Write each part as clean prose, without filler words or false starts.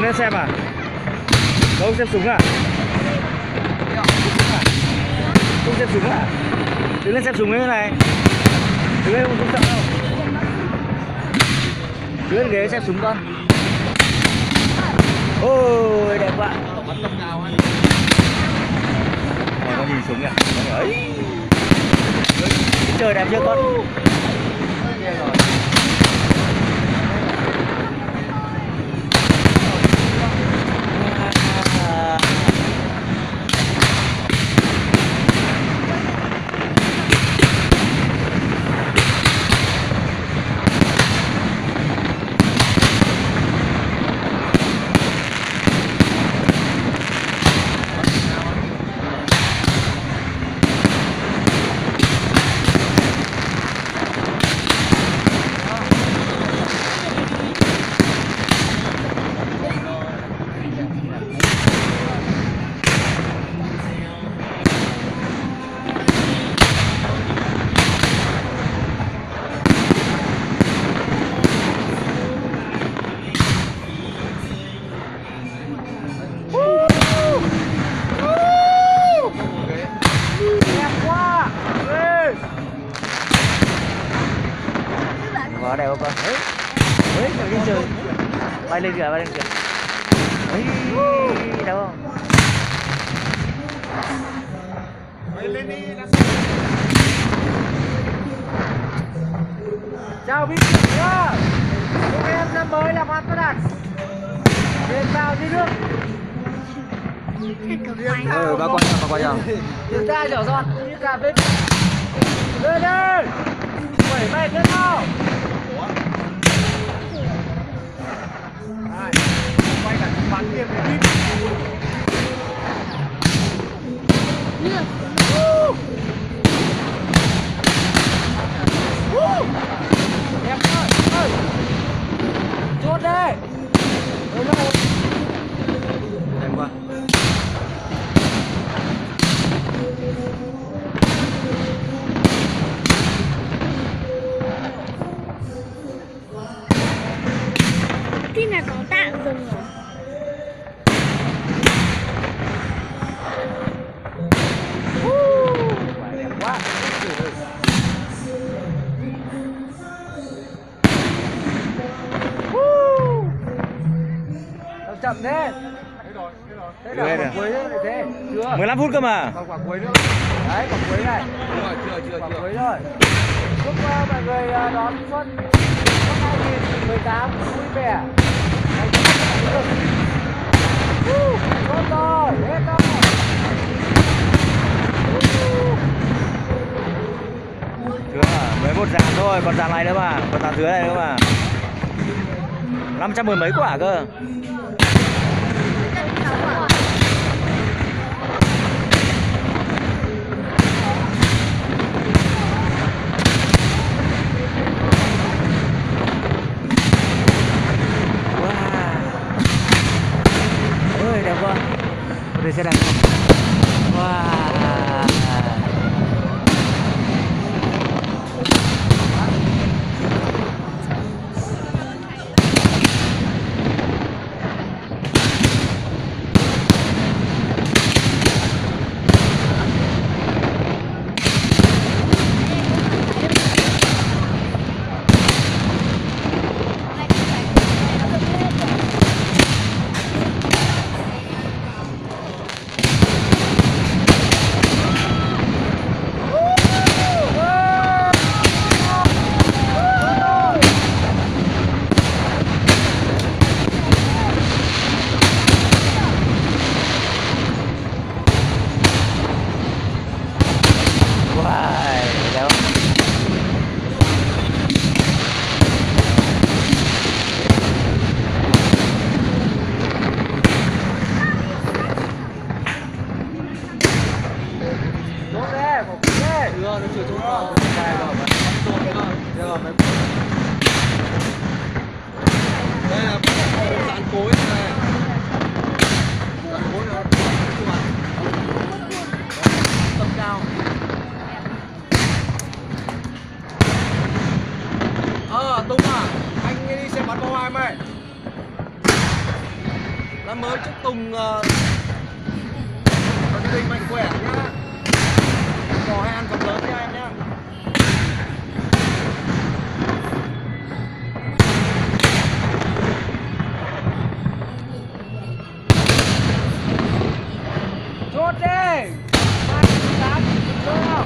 lên xem à? Đâu xem súng à? Không xem súng à? Đứng lên xem súng như thế này. Đứng lên không sợ đâu. Đứng lên ghế xem súng con. Ôi đẹp quá. Con nhìn súng kìa. Ấy. Trời đẹp chưa con? Có đẹp không con? Đấy, đi chơi. Bay lên kìa, bay lên kìa. Đấy, đâu không? Bay lên đi. Chào Vinh nhá. Chúc em năm mới làm ăn tốt đạt. Tiền vào đi nước. Bà con nhau. Tiền ra dở dọn như cà phê. Lên đi. Quẩy mệt lên nào. Quay cả bắn tiền để đi. Em ơi. Chốt đi. Đẹp quá. Tin là có tạm dừng rồi. Đẹp quá. Chậm thế. Thế là quả cuối nữa thế. Chưa. 15 phút cơ mà. Còn quả cuối nữa. Đấy, quả cuối này. Chưa. Quả cuối rồi. Chúc mọi người đón xuân năm 2018 vui vẻ. Tốt rồi, hết rồi. Chưa, 11 dàn thôi, còn dàn này nữa mà, còn dàn dưới này nữa mà. 510 mấy quả cơ. Ôi đẹp quá. Đây xe đạp. Wow. Đây là dàn cối này. Dàn cối rồi. Tầm cao. Tùng à, anh đi xem bắn pháo hoa em ơi. Năm mới chúc Tùng gia đình mạnh khỏe nhá. Có hai ăn phần lớn nha em nhá. Chốt đi. 28 chưa?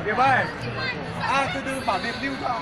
Điệp ơi, từ từ bảo Điệp lưu cho.